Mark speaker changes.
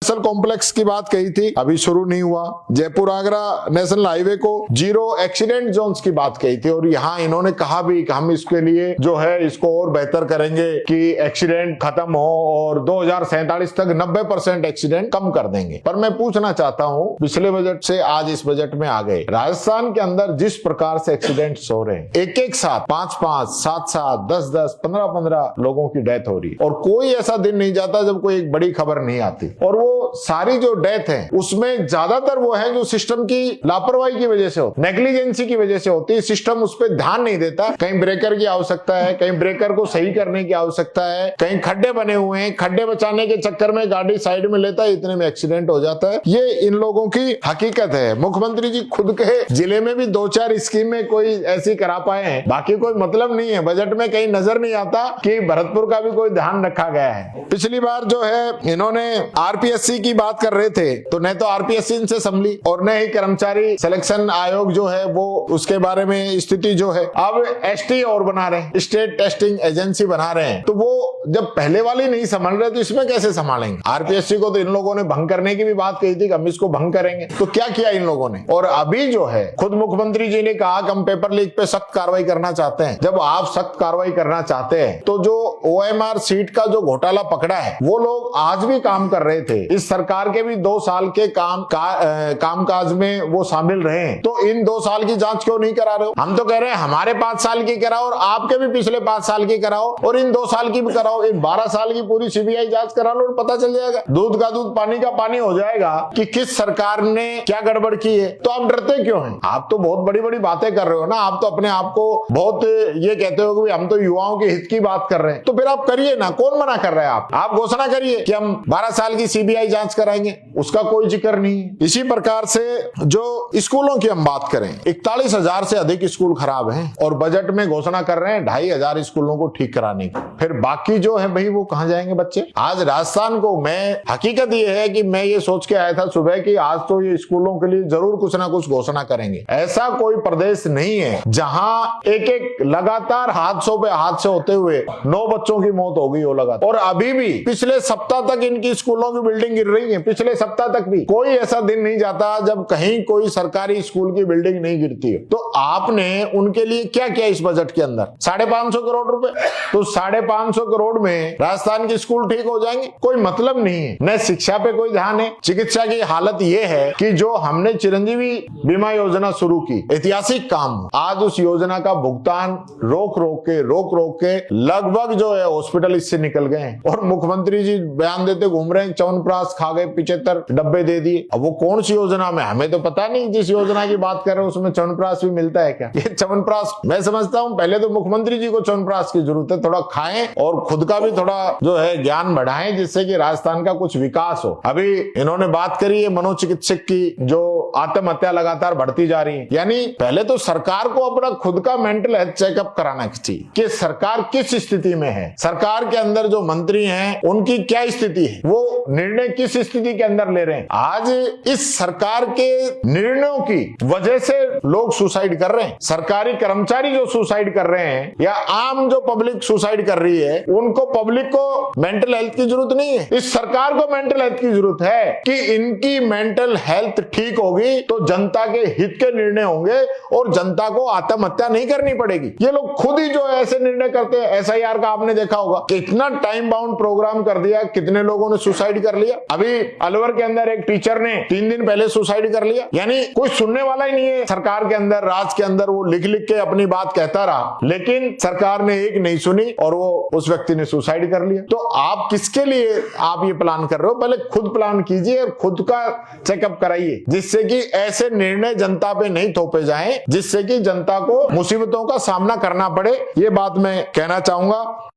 Speaker 1: Commercial complex की बात कही थी, अभी शुरू नहीं हुआ। जयपुर आगरा नेशनल हाईवे को 0 एक्सीडेंट जोन्स की बात कही थी, और यहाँ इन्होंने कहा भी कि हम इसके लिए जो है इसको और बेहतर करेंगे कि एक्सीडेंट खत्म हो और 2047 तक 90% एक्सीडेंट कम कर देंगे। पर मैं पूछना चाहता हूँ, पिछले बजट से आज इस बजट में आ गए, राजस्थान के अंदर जिस प्रकार से एक्सीडेंट्स हो रहे हैं, एक साथ 5-5, 7-7, 10-10, 15-15 लोगों की डेथ हो रही है, और कोई ऐसा दिन नहीं जाता जब कोई एक बड़ी खबर नहीं आती। और वो सारी जो डेथ है उसमें ज्यादातर वो है जो सिस्टम की लापरवाही की वजह से होती, नेग्लिजेंसी की वजह से होती है। सिस्टम उस पर ध्यान नहीं देता, कहीं ब्रेकर की आवश्यकता है, कहीं ब्रेकर को सही करने की आवश्यकता है, कहीं खड्डे बने हुए हैं, खड्डे बचाने के चक्कर में गाड़ी साइड में लेता है, इतने में एक्सीडेंट हो जाता है। ये इन लोगों की हकीकत है। मुख्यमंत्री जी खुद के जिले में भी 2-4 स्कीम में कोई ऐसी करा पाए हैं, बाकी कोई मतलब नहीं है। बजट में कहीं नजर नहीं आता कि भरतपुर का भी कोई ध्यान रखा गया है। पिछली बार जो है इन्होंने आरपीएससी की बात कर रहे थे, तो न तो आरपीएससी इनसे संभली और न ही कर्मचारी सिलेक्शन आयोग जो है वो उसके बारे में स्थिति जो है। अब एसटी और बना रहे हैं, स्टेट टेस्टिंग एजेंसी बना रहे हैं, तो वो जब पहले वाली नहीं संभाल रहे तो इसमें कैसे संभालेंगे। आरपीएससी को तो इन लोगों ने भंग करने की भी बात कही थी कि हम इसको भंग करेंगे, तो क्या किया इन लोगों ने। और अभी जो है खुद मुख्यमंत्री जी ने कहा कि हम पेपर लीक पे सख्त कार्रवाई करना चाहते हैं। जब आप सख्त कार्रवाई करना चाहते हैं तो जो ओएमआर सीट का जो घोटाला पकड़ा है वो लोग आज भी काम कर रहे थे। इस सरकार के भी 2 साल के कामकाज में वो शामिल रहे हैं, तो इन 2 साल की जांच क्यों नहीं करा रहे हो। हम तो कह रहे हैं हमारे 5 साल की कराओ और आपके भी पिछले 5 साल की कराओ और इन 2 साल की भी कराओ। इन 12 साल की पूरी सीबीआई जांच करा लो और पता चल जाएगा, दूध का दूध पानी का पानी हो जाएगा कि किस सरकार ने क्या गड़बड़ की है। तो आप डरते क्यों हैं। आप तो बहुत बड़ी बड़ी बातें कर रहे हो ना, आप तो अपने आप को बहुत ये कहते हो कि हम तो युवाओं के हित की बात कर रहे हैं, तो फिर आप करिए ना, कौन मना कर रहा है। आप घोषणा करिए कि हम 12 साल की सीबीआई जांच कराएंगे, उसका कोई जिक्र नहीं। इसी प्रकार से जो स्कूलों की हम बात करें, 41,000 से अधिक स्कूल खराब हैं और बजट में घोषणा कर रहे हैं 2,500 स्कूलों को ठीक कराने की। फिर बाकी जो है भाई वो कहां जाएंगे बच्चे। आज राजस्थान को, मैं हकीकत ये है कि मैं ये सोच के आया था सुबह कि आज तो ये स्कूलों के लिए जरूर कुछ ना कुछ घोषणा करेंगे। ऐसा कोई प्रदेश नहीं है जहां एक लगातार हादसे होते हुए 9 बच्चों की मौत हो गई हो लगातार। और अभी भी पिछले सप्ताह तक इनकी स्कूलों की बिल्डिंग गिर रही है, पिछले सप्ताह तक भी कोई ऐसा दिन नहीं जाता जब कहीं कोई सरकारी स्कूल की बिल्डिंग नहीं गिरती है। तो आपने उनके लिए क्या किया इस बजट के अंदर, 550 करोड़ रुपए। तो 550 करोड़ में राजस्थान के स्कूल ठीक हो जाएंगे, कोई मतलब नहीं है। न शिक्षा पे कोई ध्यान है। चिकित्सा की हालत यह है कि जो हमने चिरंजीवी बीमा योजना शुरू की, ऐतिहासिक काम, आज उस योजना का भुगतान रोक रोक के लगभग जो है हॉस्पिटल इससे निकल गए हैं। और मुख्यमंत्री जी बयान देते घूम रहे हैं, च्यवनप्राश खा गए, 75 डब्बे दे दिए। अब वो कौन सी योजना में, हमें तो पता नहीं। जिस योजना की बात कर रहे हैं उसमें च्यवनप्राश भी मिलता है क्या। ये च्यवनप्राश मैं समझता हूं पहले तो मुख्यमंत्री जी को च्यवनप्राश की जरूरत है, थोड़ा खाएं और खुद का भी थोड़ा जो है ज्ञान बढ़ाएं, जिससे कि राजस्थान का कुछ विकास हो। अभी इन्होंने बात करी है मनोचिकित्सक की, जो आत्महत्या लगातार बढ़ती जा रही है। यानी पहले तो सरकार को अपना खुद का मेंटल हेल्थ चेकअप कराना चाहिए कि सरकार किस स्थिति में है, सरकार के अंदर जो मंत्री हैं उनकी क्या स्थिति है, वो निर्णय किस स्थिति के अंदर ले रहे हैं। आज इस सरकार के निर्णयों की वजह से लोग सुसाइड कर रहे हैं। सरकारी कर्मचारी जो सुसाइड कर रहे हैं या आम जो पब्लिक सुसाइड कर रही है, उनको, पब्लिक को मेंटल हेल्थ की जरूरत नहीं है, इस सरकार को मेंटल हेल्थ की जरूरत है कि इनकी मेंटल हेल्थ ठीक होगी तो जनता के हित के निर्णय होंगे और जनता को आत्महत्या नहीं करनी पड़ेगी। ये लोग खुद ही जो है ऐसे निर्णय करते हैं। एसआईआर का आपने देखा होगा, कितना टाइम बाउंड प्रोग्राम कर दिया, कितने लोगों ने सुसाइड कर लिया। अभी अलवर के अंदर एक टीचर ने 3 दिन पहले सुसाइड कर लिया। यानी कोई सुनने वाला ही नहीं है सरकार के अंदर, राज के अंदर। वो लिख लिख के अपनी बात कहता रहा, लेकिन सरकार ने एक नहीं सुनी और वो उस व्यक्ति ने सुसाइड कर लिया। तो आप किसके लिए आप ये प्लान कर रहे हो, पहले खुद प्लान कीजिए और खुद का चेकअप कराइए, जिससे कि ऐसे निर्णय जनता पे नहीं थोपे जाएं, जिससे कि जनता को मुसीबतों का सामना करना पड़े। ये बात मैं कहना चाहूंगा।